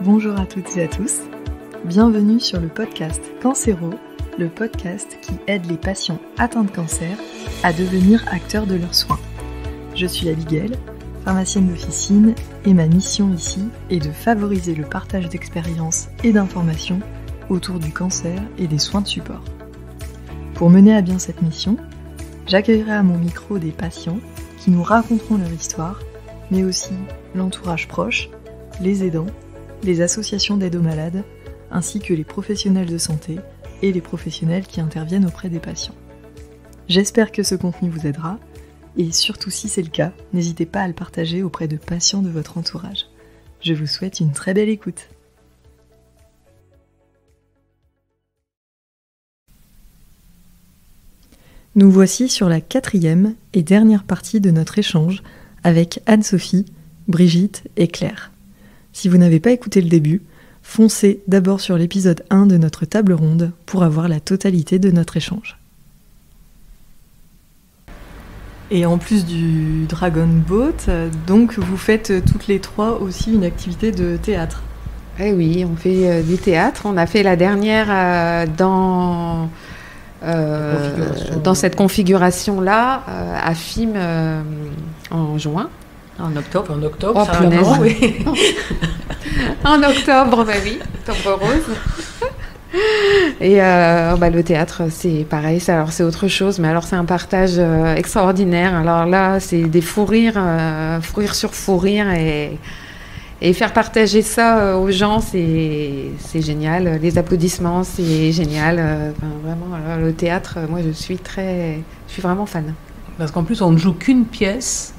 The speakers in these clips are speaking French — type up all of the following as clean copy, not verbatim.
Bonjour à toutes et à tous, bienvenue sur le podcast Cancéro, le podcast qui aide les patients atteints de cancer à devenir acteurs de leurs soins. Je suis Abigail, pharmacienne d'officine, et ma mission ici est de favoriser le partage d'expériences et d'informations autour du cancer et des soins de support. Pour mener à bien cette mission, j'accueillerai à mon micro des patients qui nous raconteront leur histoire, mais aussi l'entourage proche, les aidants, les associations d'aide aux malades, ainsi que les professionnels de santé et les professionnels qui interviennent auprès des patients. J'espère que ce contenu vous aidera, et surtout si c'est le cas, n'hésitez pas à le partager auprès de patients de votre entourage. Je vous souhaite une très belle écoute. Nous voici sur la 4e et dernière partie de notre échange avec Anne-Sophie, Brigitte et Claire. Si vous n'avez pas écouté le début, foncez d'abord sur l'épisode 1 de notre table ronde pour avoir la totalité de notre échange. Et en plus du Dragon Boat, donc vous faites toutes les trois aussi une activité de théâtre. Eh oui, on fait du théâtre. On a fait la dernière dans cette configuration-là, à FIM en juin. En octobre, oh, ça va, non, oui. En octobre, bah oui, octobre rose. Et le théâtre, c'est pareil, c'est autre chose, mais alors c'est un partage extraordinaire. Alors là, c'est des fous rires sur fous rires, et faire partager ça aux gens, c'est génial. Les applaudissements, c'est génial. Vraiment, le théâtre, moi, je suis vraiment fan. Parce qu'en plus, on ne joue qu'une pièce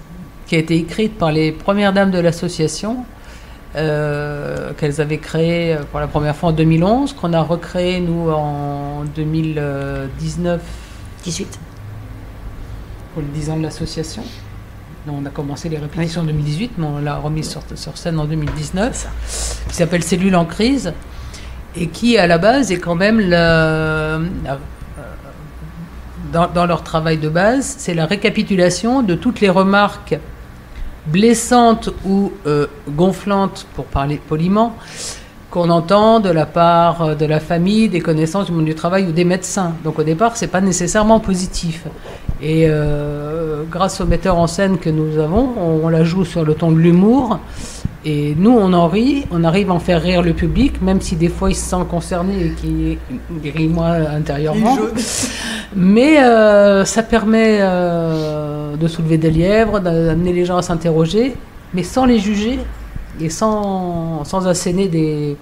qui a été écrite par les premières dames de l'association, qu'elles avaient créée pour la première fois en 2011, qu'on a recréée, nous, en 2019. 18. Pour les 10 ans de l'association. On a commencé les répétitions en 2018, mais on l'a remise sur scène en 2019, qui s'appelle Cellule en crise, et qui, à la base, est quand même dans leur travail de base, c'est la récapitulation de toutes les remarques blessantes ou gonflantes, pour parler poliment, qu'on entend de la part de la famille, des connaissances du monde du travail ou des médecins. Donc au départ, c'est pas nécessairement positif. Et grâce au metteur en scène que nous avons, on la joue sur le ton de l'humour. Et nous, on en rit, on arrive à en faire rire le public, même si des fois il se sent concerné et qu'il rit moins intérieurement. Mais ça permet de soulever des lièvres, d'amener les gens à s'interroger, mais sans les juger et sans asséner des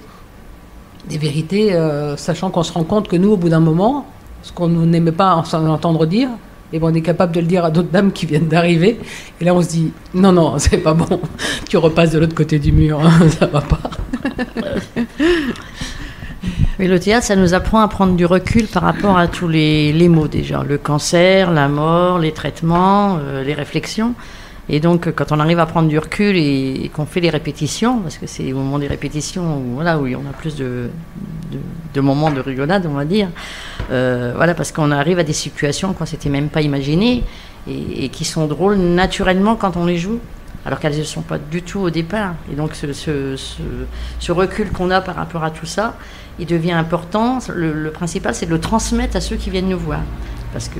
vérités, sachant qu'on se rend compte que nous, au bout d'un moment, ce qu'on n'aimait pas entendre dire, et on est capable de le dire à d'autres dames qui viennent d'arriver. Et là, on se dit, non, c'est pas bon. Tu repasses de l'autre côté du mur, hein, ça va pas. Mais le théâtre, ça nous apprend à prendre du recul par rapport à tous les mots déjà. Le cancer, la mort, les traitements, les réflexions. Et donc, quand on arrive à prendre du recul et qu'on fait les répétitions, parce que c'est au moment des répétitions où on a plus de moments de rigolade, on va dire, parce qu'on arrive à des situations qu'on ne s'était même pas imaginées et qui sont drôles naturellement quand on les joue, alors qu'elles ne sont pas du tout au départ. Et donc, ce recul qu'on a par rapport à tout ça, il devient important. Le principal, c'est de le transmettre à ceux qui viennent nous voir. Parce que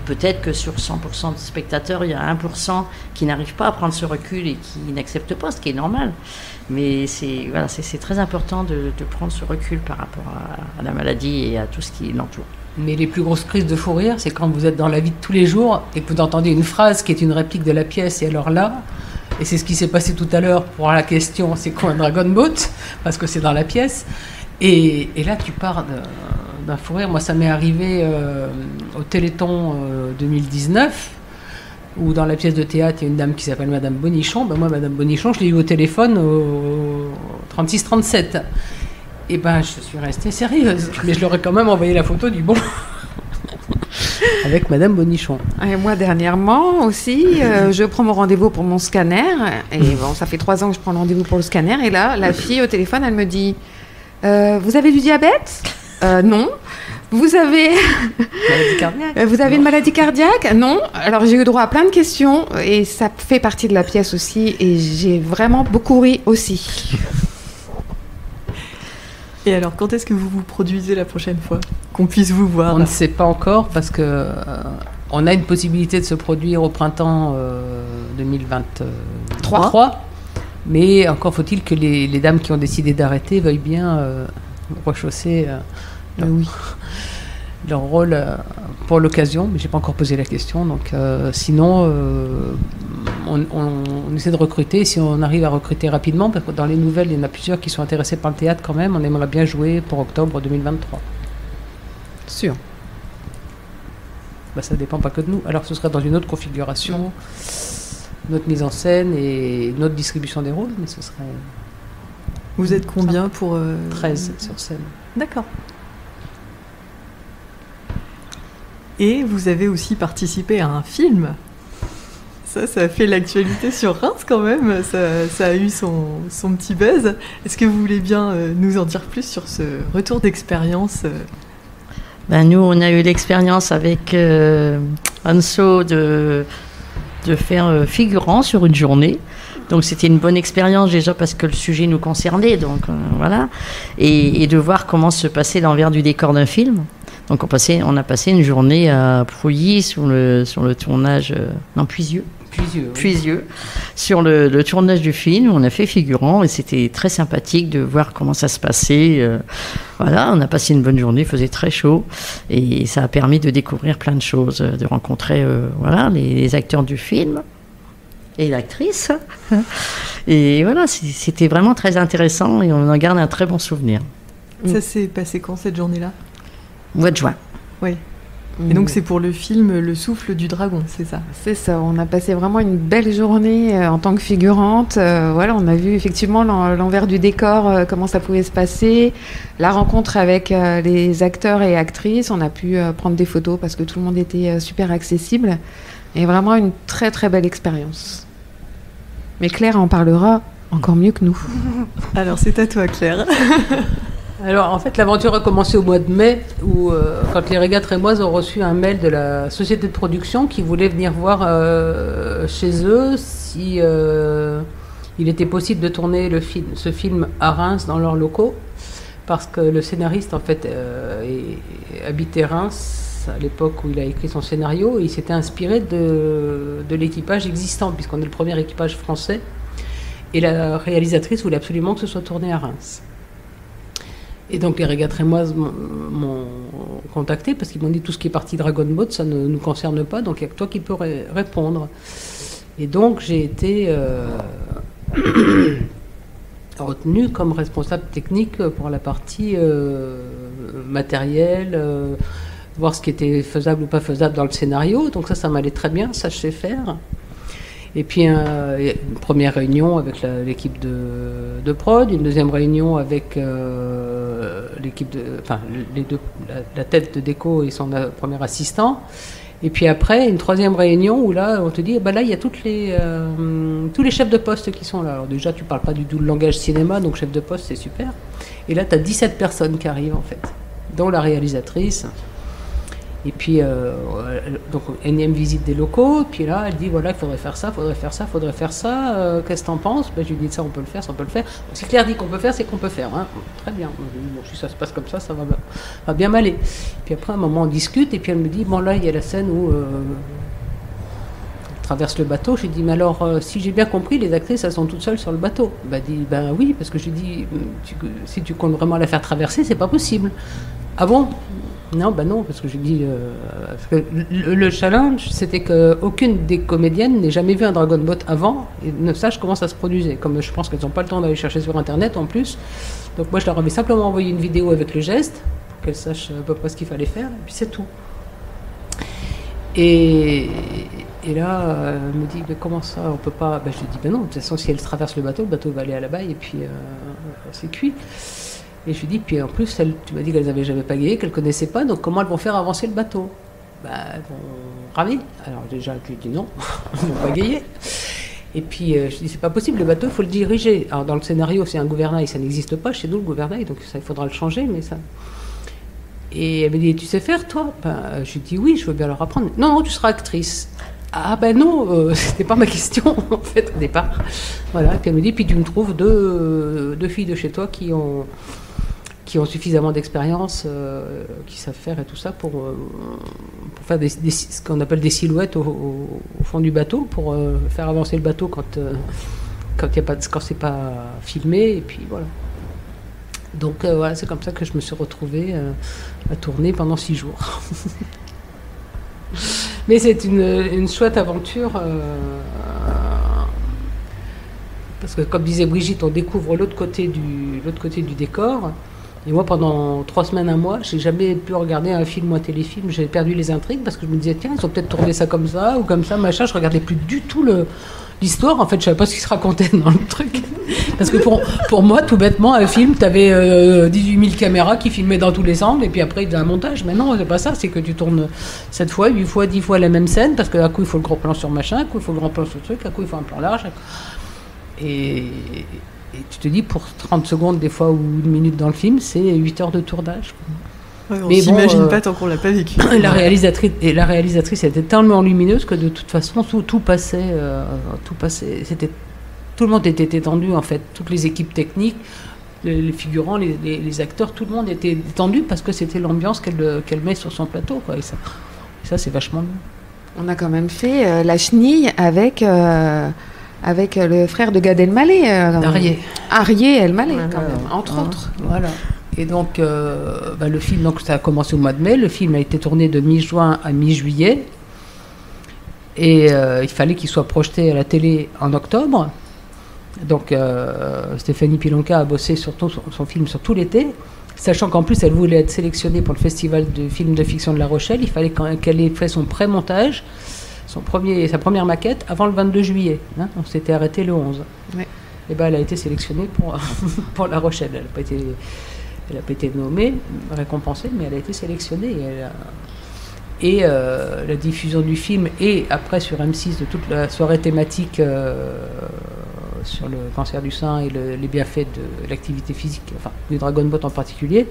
peut-être que sur 100% de spectateurs, il y a 1% qui n'arrivent pas à prendre ce recul et qui n'acceptent pas, ce qui est normal. Mais c'est très important de prendre ce recul par rapport à la maladie et à tout ce qui l'entoure. Mais les plus grosses crises de fou rire, c'est quand vous êtes dans la vie de tous les jours et que vous entendez une phrase qui est une réplique de la pièce, et alors là, et c'est ce qui s'est passé tout à l'heure pour la question, c'est quoi un Dragon Boat ? Parce que c'est dans la pièce. Et là, tu pars d'un fou rire. Moi, ça m'est arrivé au Téléthon 2019, où dans la pièce de théâtre, il y a une dame qui s'appelle Madame Bonichon. Moi, Madame Bonichon, je l'ai eu au téléphone au 36-37. Et je suis restée sérieuse. Mais je leur ai quand même envoyé la photo du bon avec Madame Bonichon. Et moi, dernièrement aussi, je prends mon rendez-vous pour mon scanner. Et ça fait 3 ans que je prends le rendez-vous pour le scanner. Et là, la fille au téléphone, elle me dit vous avez du diabète ? Non. Vous avez une maladie cardiaque ? Non. Alors j'ai eu droit à plein de questions et ça fait partie de la pièce aussi, et j'ai vraiment beaucoup ri aussi. Et alors, quand est-ce que vous vous produisez la prochaine fois? Qu'on puisse vous voir. On ne sait pas encore parce que on a une possibilité de se produire au printemps 2023. Mais encore faut-il que les dames qui ont décidé d'arrêter veuillent bien rechausser leur rôle pour l'occasion. Mais je n'ai pas encore posé la question. Donc, sinon, on essaie de recruter. Si on arrive à recruter rapidement, parce que dans les nouvelles, il y en a plusieurs qui sont intéressés par le théâtre quand même, on aimerait bien jouer pour octobre 2023. Sûr. Ça ne dépend pas que de nous. Alors, ce serait dans une autre configuration, notre mise en scène et notre distribution des rôles, mais ce serait... Vous êtes combien pour... 13 sur scène. D'accord. Et vous avez aussi participé à un film. Ça a fait l'actualité sur Reims quand même. Ça a eu son petit buzz. Est-ce que vous voulez bien nous en dire plus sur ce retour d'expérience Nous, on a eu l'expérience avec Anso de faire figurant sur une journée. Donc c'était une bonne expérience déjà parce que le sujet nous concernait, donc voilà. Et de voir comment se passait l'envers du décor d'un film. Donc on a passé une journée à Pouilly sur le tournage, Puisieux, sur le tournage du film. On a fait figurant et c'était très sympathique de voir comment ça se passait. Voilà, on a passé une bonne journée, il faisait très chaud et ça a permis de découvrir plein de choses, de rencontrer les acteurs du film et l'actrice. Et voilà, c'était vraiment très intéressant et on en garde un très bon souvenir. Ça s'est passé quand cette journée-là? Mois de juin. Oui. Et donc c'est pour le film Le Souffle du Dragon, c'est ça? C'est ça, on a passé vraiment une belle journée en tant que figurante. Voilà, on a vu effectivement l'envers du décor, comment ça pouvait se passer, la rencontre avec les acteurs et actrices. On a pu prendre des photos parce que tout le monde était super accessible. Et vraiment une très très belle expérience. Mais Claire en parlera encore mieux que nous. Alors c'est à toi Claire. Alors, en fait, l'aventure a commencé au mois de mai, où, quand les Régates Rémoises ont reçu un mail de la société de production qui voulait venir voir chez eux si il était possible de tourner ce film à Reims dans leurs locaux, parce que le scénariste, en fait, habitait Reims à l'époque où il a écrit son scénario, et il s'était inspiré de l'équipage existant, puisqu'on est le premier équipage français, et la réalisatrice voulait absolument que ce soit tourné à Reims. Et donc les Régates Rémoises m'ont contacté parce qu'ils m'ont dit tout ce qui est parti Dragon Boat, ça ne nous concerne pas, donc il n'y a que toi qui peux répondre. Et donc j'ai été retenue comme responsable technique pour la partie matérielle, voir ce qui était faisable ou pas faisable dans le scénario. Donc ça m'allait très bien, ça je sais faire. Et puis une première réunion avec l'équipe de prod, une deuxième réunion avec l'équipe la tête de déco et son premier assistant. Et puis après, une troisième réunion où là, on te dit, là, il y a tous les chefs de poste qui sont là. Alors déjà, tu parles pas du tout le langage cinéma, donc chef de poste, c'est super. Et là, tu as 17 personnes qui arrivent, en fait, dont la réalisatrice. Et puis, donc, énième visite des locaux. Puis là, elle dit, voilà, il faudrait faire ça, qu'est-ce que t'en penses? Je lui dis, ça, on peut le faire, ça, on peut le faire. Si Claire dit qu'on peut faire, c'est qu'on peut faire. Hein. Très bien. Bon, si ça se passe comme ça va bien m'aller. Puis après, un moment, on discute. Et puis, elle me dit, bon, là, il y a la scène où on traverse le bateau. J'ai dit, mais alors, si j'ai bien compris, les actrices, elles sont toutes seules sur le bateau. Elle dit, ben oui, parce que j'ai dit, si tu comptes vraiment la faire traverser, c'est pas possible. Ah bon? Non, non, parce que j'ai dit... parce que le challenge, c'était qu'aucune des comédiennes n'ait jamais vu un Dragon Boat avant et ne sache comment ça se produisait. Comme je pense qu'elles n'ont pas le temps d'aller chercher sur Internet en plus. Donc moi, je leur avais simplement envoyé une vidéo avec le geste, pour qu'elles sachent à peu près ce qu'il fallait faire, et puis c'est tout. Et là, elle me dit, mais comment ça, on peut pas... je lui dis, non, de toute façon, si elle traverse le bateau va aller à la baille, et puis c'est cuit. Et je lui dis, puis en plus, tu m'as dit qu'elles n'avaient jamais pagayé, qu'elles ne connaissaient pas, donc comment elles vont faire avancer le bateau? Elles vont ramer. Alors déjà, je lui dis non, elles vont pagayer. Et puis je lui dis, c'est pas possible, le bateau, il faut le diriger. Alors dans le scénario, c'est un gouvernail, ça n'existe pas chez nous, le gouvernail, donc ça, il faudra le changer, mais ça... Et elle me dit, tu sais faire, toi? Je lui dis, oui, je veux bien leur apprendre. Non, tu seras actrice. Ah non, c'était pas ma question, en fait, au départ. Voilà, et puis elle me dit, puis tu me trouves deux filles de chez toi qui ont qui ont suffisamment d'expérience, qui savent faire et tout ça pour faire ce qu'on appelle des silhouettes au fond du bateau, pour faire avancer le bateau quand c'est pas filmé, et puis voilà. Donc voilà, c'est comme ça que je me suis retrouvée à tourner pendant 6 jours. Mais c'est une chouette aventure, parce que comme disait Brigitte, on découvre l'autre côté du décor. Et moi, pendant 3 semaines, un mois, j'ai jamais pu regarder un film ou un téléfilm. J'ai perdu les intrigues parce que je me disais, tiens, ils ont peut-être tourné ça comme ça ou comme ça, machin. Je regardais plus du tout l'histoire. En fait, je savais pas ce qui se racontait dans le truc. Parce que pour moi, tout bêtement, un film, tu avais 18 000 caméras qui filmaient dans tous les angles et puis après, ils faisaient un montage. Mais non, c'est pas ça. C'est que tu tournes 7 fois, 8 fois, 10 fois la même scène parce qu'à coup, il faut le gros plan sur machin, à coup, il faut le grand plan sur truc, à coup, il faut un plan large. Et tu te dis, pour 30 secondes, des fois, ou 1 minute dans le film, c'est 8 heures de tournage. Ouais, on s'imagine pas tant qu'on l'a pas vécu. La réalisatrice était tellement lumineuse que de toute façon, tout passait. Tout le monde était étendu, en fait. Toutes les équipes techniques, les figurants, les acteurs, tout le monde était étendu parce que c'était l'ambiance qu'elle met sur son plateau, quoi. Et ça, c'est vachement bien. On a quand même fait la chenille avec le frère de Gad Elmaleh. Arié Elmaleh, quand même, entre autres. Voilà. Et donc, le film, donc, ça a commencé au mois de mai. Le film a été tourné de mi-juin à mi-juillet. Et il fallait qu'il soit projeté à la télé en octobre. Donc, Stéphanie Pilonka a bossé sur son film sur tout l'été. Sachant qu'en plus, elle voulait être sélectionnée pour le Festival de films de fiction de La Rochelle. Il fallait qu'elle ait fait son pré-montage, sa première maquette, avant le 22 juillet. Hein. On s'était arrêté le 11. Ouais. Et ben, elle a été sélectionnée pour La Rochelle. Elle n'a pas été nommée, récompensée, mais elle a été sélectionnée. Et la diffusion du film, et après sur M6, de toute la soirée thématique sur le cancer du sein et les bienfaits de l'activité physique, enfin du Dragon Boat en particulier,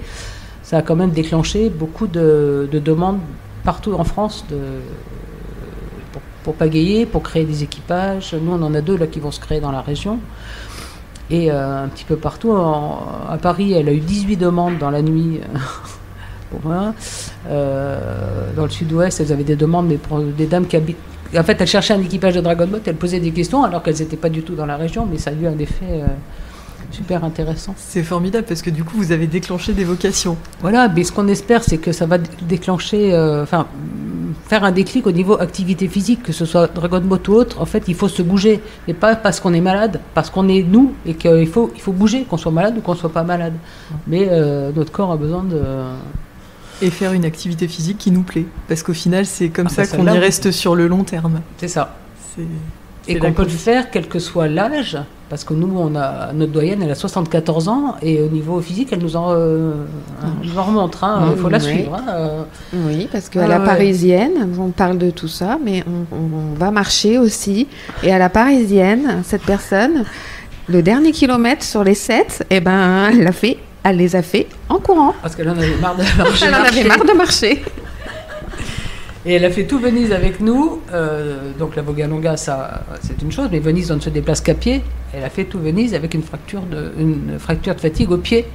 ça a quand même déclenché beaucoup de demandes partout en France pour pagayer, pour créer des équipages. Nous, on en a 2 là qui vont se créer dans la région. Et un petit peu partout. À Paris, elle a eu 18 demandes dans la nuit. Pour moi. Dans le sud-ouest, elles avaient des demandes, mais pour des dames qui habitent. En fait, elles cherchaient un équipage de Dragon Boat, elles posaient des questions alors qu'elles n'étaient pas du tout dans la région, mais ça a eu un effet super intéressant. C'est formidable parce que du coup, vous avez déclenché des vocations. Voilà, mais ce qu'on espère, c'est que ça va déclencher, faire un déclic au niveau activité physique, que ce soit Dragon Boat ou autre. En fait, il faut se bouger, et pas parce qu'on est malade, parce qu'on est nous, et qu'il faut bouger, qu'on soit malade ou qu'on soit pas malade. Mais notre corps a besoin de... Et faire une activité physique qui nous plaît. Parce qu'au final, c'est comme ça qu'on y reste sur le long terme. C'est ça. Et qu'on peut le faire quel que soit l'âge, parce que nous, notre doyenne, elle a 74 ans, et au niveau physique, elle nous en remontre. Il faut la suivre. Oui, parce qu'à la Parisienne, on parle de tout ça, mais on va marcher aussi. Et à la Parisienne, cette personne, le dernier kilomètre sur les 7, elle les a fait en courant. Parce qu'elle en avait marre de marcher. Elle en avait marre de marcher. Et elle a fait tout Venise avec nous. Donc la Vogalonga, ça, c'est une chose, mais Venise, on ne se déplace qu'à pied. Elle a fait tout Venise avec une fracture de fatigue au pied,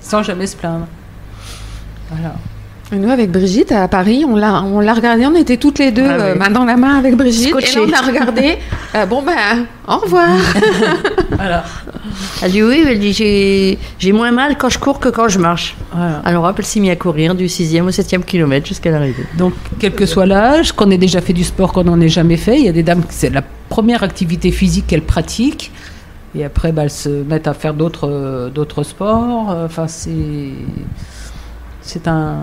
sans jamais se plaindre. Voilà. Et nous, avec Brigitte, à Paris, on l'a regardé, on était toutes les 2 main dans la main avec Brigitte. Scotché. Et là, on a regardé. Au revoir. Voilà. Elle dit oui, elle dit j'ai moins mal quand je cours que quand je marche. Voilà. Alors hop, elle s'est mise à courir du 6e au 7e kilomètre jusqu'à l'arrivée. Donc, quel que soit l'âge, qu'on ait déjà fait du sport, qu'on n'en ait jamais fait, il y a des dames, c'est la première activité physique qu'elles pratiquent. Et après, elles se mettent à faire d'autres sports. Enfin, c'est un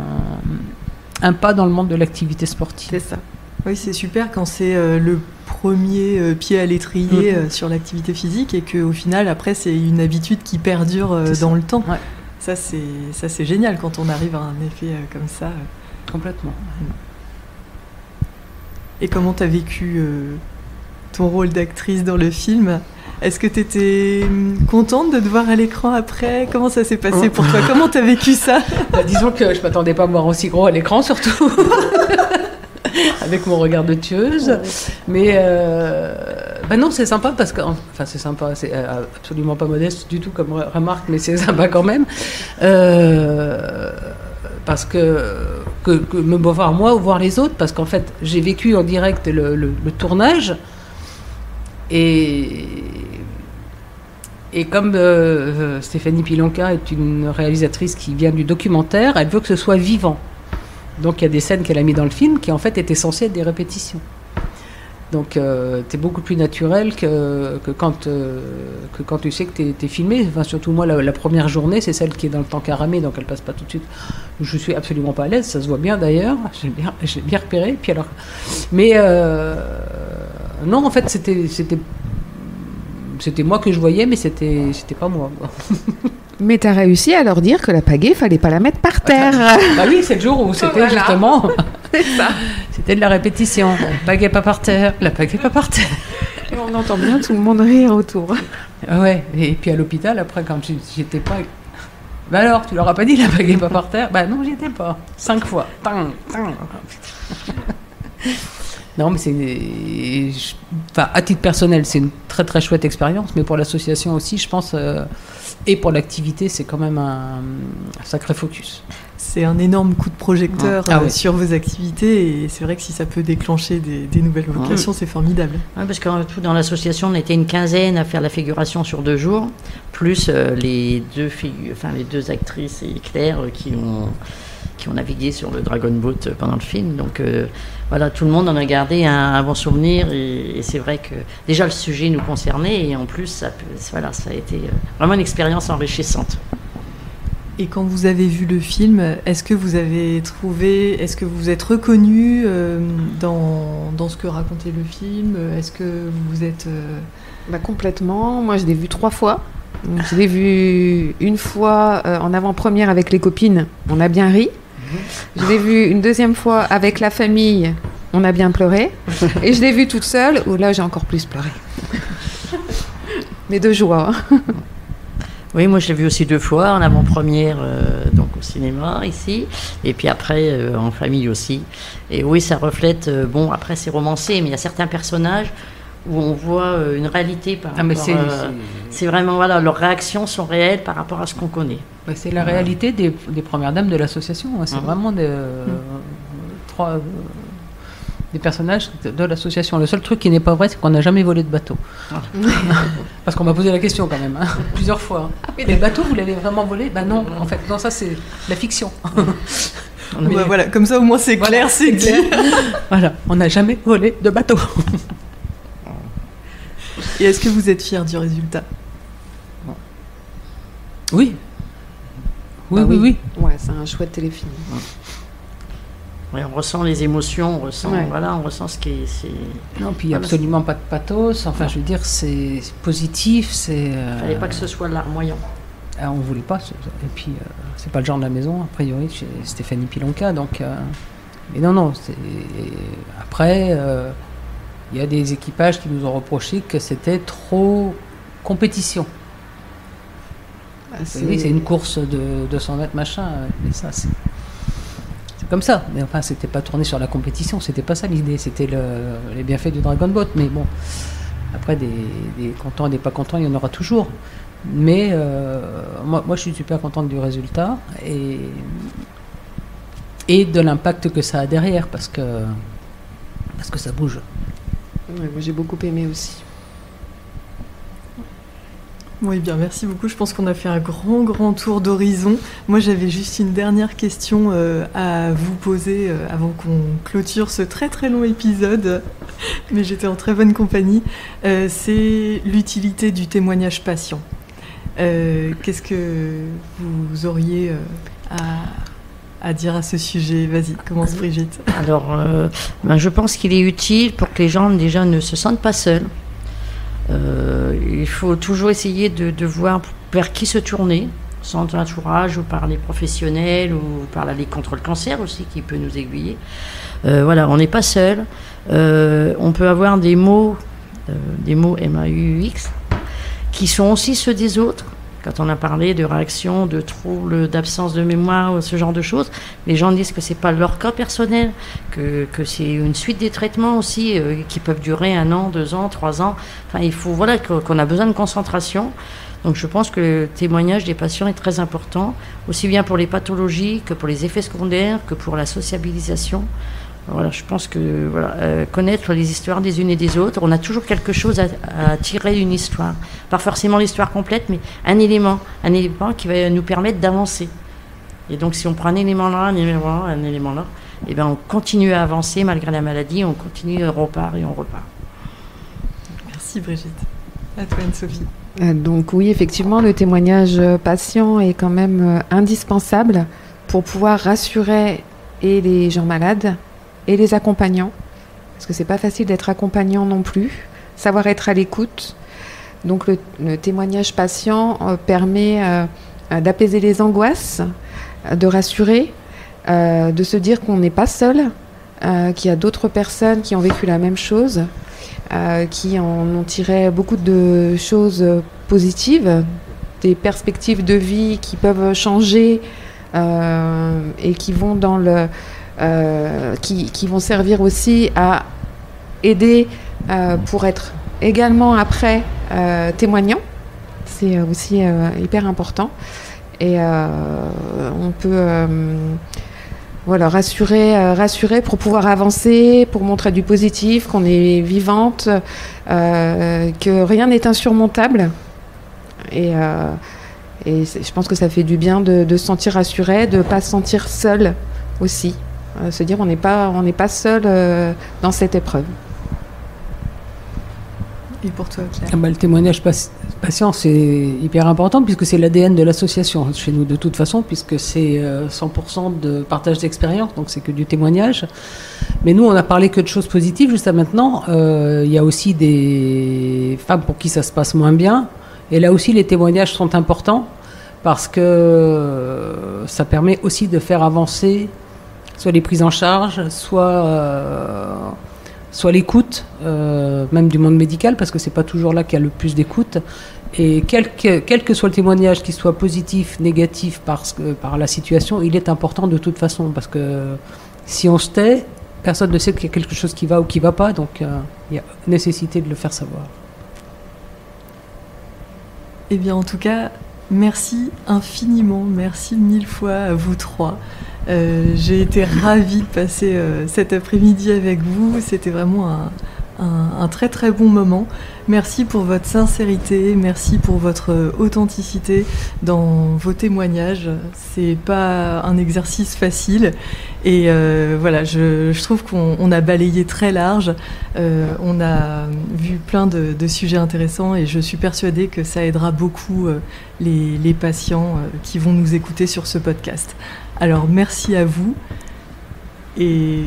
pas dans le monde de l'activité sportive. C'est ça. Oui, c'est super quand c'est le premier pied à l'étrier sur l'activité physique et qu'au final, après, c'est une habitude qui perdure dans le temps. Ouais. Ça, c'est génial quand on arrive à un effet comme ça. Complètement. Et comment tu as vécu ton rôle d'actrice dans le film ? Est-ce que tu étais contente de te voir à l'écran après ? Comment ça s'est passé pour toi ? Comment tu as vécu ça ? Disons que je ne m'attendais pas à me voir aussi gros à l'écran, surtout. avec mon regard de tueuse. Mais non, c'est sympa parce que, enfin c'est sympa, c'est absolument pas modeste du tout comme remarque, mais c'est sympa quand même. Parce que me voir moi ou voir les autres, parce qu'en fait j'ai vécu en direct le tournage et comme Stéphanie Pilonka est une réalisatrice qui vient du documentaire, elle veut que ce soit vivant. Donc il y a des scènes qu'elle a mis dans le film qui en fait étaient censées être des répétitions. Donc t'es beaucoup plus naturel que quand tu sais que t'es filmé. Enfin, surtout moi, la première journée, c'est celle qui est dans le temps caramé, donc elle passe pas tout de suite. Je suis absolument pas à l'aise, ça se voit bien d'ailleurs. J'ai bien repéré. Puis alors, mais non, en fait, c'était moi que je voyais, mais c'était pas moi. Mais t'as réussi à leur dire que la pagaie, fallait pas la mettre par terre. Bah oui, c'est le jour où c'était voilà. Justement. C'est ça. C'était de la répétition. La pagaie pas par terre, la pagaie pas par terre. Et on entend bien tout le monde rire autour. Ouais, et puis à l'hôpital, après, quand j'étais pas... Bah alors, tu leur as pas dit la pagaie pas par terre? Bah non, j'y étais pas. 5 fois. Non, mais enfin, à titre personnel, c'est une très très chouette expérience, mais pour l'association aussi, je pense, et pour l'activité, c'est quand même un sacré focus. C'est un énorme coup de projecteur sur vos activités, et c'est vrai que si ça peut déclencher des nouvelles vocations, c'est formidable. Ouais, parce que dans l'association, on était une quinzaine à faire la figuration sur 2 jours, plus les deux actrices et Claire qui ont navigué sur le Dragon Boat pendant le film. Donc voilà, tout le monde en a gardé un bon souvenir, et c'est vrai que déjà le sujet nous concernait, et en plus ça a été vraiment une expérience enrichissante. Et quand vous avez vu le film, est-ce que vous vous êtes reconnu dans ce que racontait le film? Est-ce que vous êtes... Complètement. Moi, je l'ai vu 3 fois. Donc, je l'ai vu une fois en avant-première avec les copines, on a bien ri. Je l'ai vu une deuxième fois avec la famille, on a bien pleuré. Et je l'ai vu toute seule, où là, j'ai encore plus pleuré. Mais de joie. Oui, moi je l'ai vu aussi 2 fois, en avant-première donc au cinéma ici, et puis après en famille aussi. Et oui, ça reflète, après c'est romancé, mais il y a certains personnages où on voit une réalité par rapport c'est vraiment, voilà, leurs réactions sont réelles par rapport à ce qu'on connaît. C'est la réalité des premières dames de l'association, hein. C'est vraiment des personnages de l'association. Le seul truc qui n'est pas vrai, c'est qu'on n'a jamais volé de bateau. Parce qu'on m'a posé la question quand même, plusieurs fois. Mais les bateaux, vous l'avez vraiment volé? Ben non, en fait, non, ça c'est la fiction. Mais voilà, comme ça au moins c'est clair, voilà, c'est dit. Voilà, on n'a jamais volé de bateau. Et est-ce que vous êtes fiers du résultat? Oui. Oui. Ouais, c'est un chouette téléfilm. Oui, on ressent les émotions, on ressent ce qui est... Non, puis absolument pas de pathos. Enfin, je veux dire, c'est positif, c'est... Il fallait pas que ce soit larmoyant. On voulait pas. Et puis, c'est pas le genre de la maison, a priori, chez Stéphanie Pilonka. Donc, mais non. Après, il y a des équipages qui nous ont reproché que c'était trop compétition. Oui, c'est une course de 200 mètres, machin. Mais ça, c'est comme ça. Mais enfin, c'était pas tourné sur la compétition. C'était pas ça l'idée. C'était les bienfaits du Dragon Boat. Mais bon, après, des contents et des pas contents, il y en aura toujours. Mais moi, je suis super contente du résultat et de l'impact que ça a derrière, parce que ça bouge. Ouais, moi, j'ai beaucoup aimé aussi. Oui, bien, merci beaucoup. Je pense qu'on a fait un grand tour d'horizon. Moi, j'avais juste une dernière question à vous poser avant qu'on clôture ce très long épisode. Mais j'étais en très bonne compagnie. C'est l'utilité du témoignage patient. Qu'est-ce que vous auriez à dire à ce sujet? Vas-y, commence Brigitte. Alors, je pense qu'il est utile pour que les gens déjà ne se sentent pas seuls. Il faut toujours essayer de voir vers qui se tourner, son entourage ou par les professionnels ou par la Ligue contre le cancer aussi qui peut nous aiguiller. On n'est pas seul. On peut avoir des mots MAUX, qui sont aussi ceux des autres. Quand on a parlé de réactions, de troubles, d'absence de mémoire, ce genre de choses, les gens disent que c'est pas leur cas personnel, que c'est une suite des traitements aussi qui peuvent durer 1 an, 2 ans, 3 ans. Enfin, il faut qu'on a besoin de concentration. Donc je pense que le témoignage des patients est très important, aussi bien pour les pathologies que pour les effets secondaires, que pour la sociabilisation. Voilà, je pense que connaître les histoires des unes et des autres, on a toujours quelque chose à tirer d'une histoire. Pas forcément l'histoire complète, mais un élément qui va nous permettre d'avancer. Et donc si on prend un élément là, et bien on continue à avancer malgré la maladie, on continue, on repart. Merci Brigitte. À toi Anne-Sophie. Donc oui, effectivement, le témoignage patient est quand même indispensable pour pouvoir rassurer et les gens malades et les accompagnants, parce que c'est pas facile d'être accompagnant non plus, savoir être à l'écoute. Donc le témoignage patient permet d'apaiser les angoisses, de rassurer, de se dire qu'on n'est pas seul, qu'il y a d'autres personnes qui ont vécu la même chose, qui en ont tiré beaucoup de choses positives, des perspectives de vie qui peuvent changer et qui vont dans qui vont servir aussi à aider pour être également après témoignant. C'est aussi hyper important. Et on peut rassurer pour pouvoir avancer, pour montrer du positif, qu'on est vivante, que rien n'est insurmontable. Et je pense que ça fait du bien de se sentir rassuré, de ne pas se sentir seul aussi. Se dire on n'est pas seul dans cette épreuve. Et pour toi, Claire? Le témoignage patient, c'est hyper important puisque c'est l'ADN de l'association chez nous de toute façon, puisque c'est 100% de partage d'expérience, donc c'est que du témoignage. Mais nous, on a parlé que de choses positives jusqu'à maintenant. Il y a aussi des femmes pour qui ça se passe moins bien. Et là aussi, les témoignages sont importants parce que ça permet aussi de faire avancer soit les prises en charge, soit l'écoute, même du monde médical, parce que c'est pas toujours là qu'il y a le plus d'écoute. Et quel que soit le témoignage, qu'il soit positif, négatif par la situation, il est important de toute façon, parce que si on se tait, personne ne sait qu'il y a quelque chose qui va ou qui va pas, donc il y a nécessité de le faire savoir. Eh bien, en tout cas, merci infiniment, merci 1000 fois à vous trois. J'ai été ravie de passer cet après-midi avec vous. C'était vraiment un très très bon moment. Merci pour votre sincérité, merci pour votre authenticité dans vos témoignages. C'est pas un exercice facile et voilà, je trouve qu'on a balayé très large. On a vu plein de sujets intéressants et je suis persuadée que ça aidera beaucoup les patients qui vont nous écouter sur ce podcast. Alors merci à vous et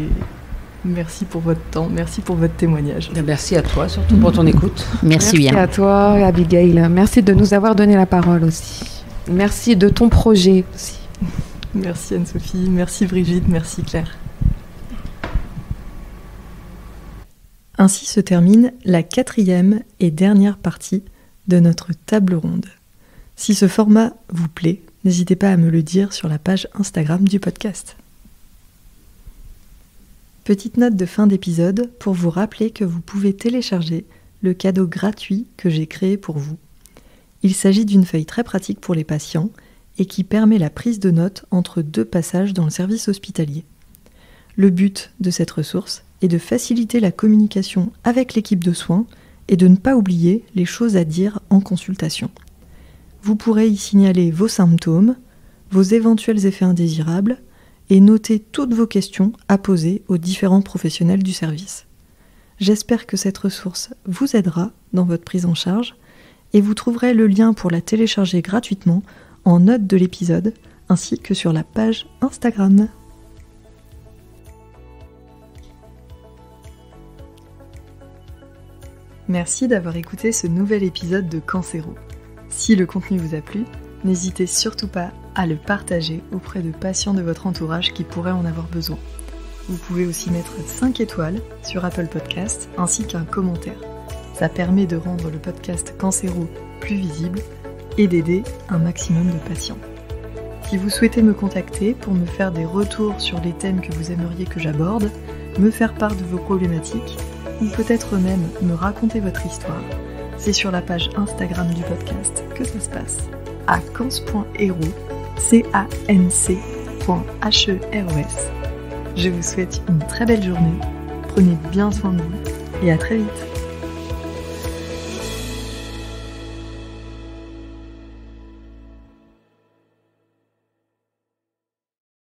merci pour votre temps, merci pour votre témoignage. Merci à toi, surtout pour ton écoute. Merci bien. Merci à toi, Abigail. Merci de nous avoir donné la parole aussi. Merci de ton projet aussi. Merci Anne-Sophie, merci Brigitte, merci Claire. Ainsi se termine la 4e et dernière partie de notre table ronde. Si ce format vous plaît, n'hésitez pas à me le dire sur la page Instagram du podcast. Petite note de fin d'épisode pour vous rappeler que vous pouvez télécharger le cadeau gratuit que j'ai créé pour vous. Il s'agit d'une feuille très pratique pour les patients et qui permet la prise de notes entre 2 passages dans le service hospitalier. Le but de cette ressource est de faciliter la communication avec l'équipe de soins et de ne pas oublier les choses à dire en consultation. Vous pourrez y signaler vos symptômes, vos éventuels effets indésirables et noter toutes vos questions à poser aux différents professionnels du service. J'espère que cette ressource vous aidera dans votre prise en charge et vous trouverez le lien pour la télécharger gratuitement en note de l'épisode ainsi que sur la page Instagram. Merci d'avoir écouté ce nouvel épisode de Cancéro. Si le contenu vous a plu, n'hésitez surtout pas à le partager auprès de patients de votre entourage qui pourraient en avoir besoin. Vous pouvez aussi mettre 5 étoiles sur Apple Podcasts ainsi qu'un commentaire. Ça permet de rendre le podcast Cancéro plus visible et d'aider un maximum de patients. Si vous souhaitez me contacter pour me faire des retours sur les thèmes que vous aimeriez que j'aborde, me faire part de vos problématiques, ou peut-être même me raconter votre histoire, c'est sur la page Instagram du podcast que ça se passe, à cans.hero, canc.heros. Je vous souhaite une très belle journée, prenez bien soin de vous et à très vite.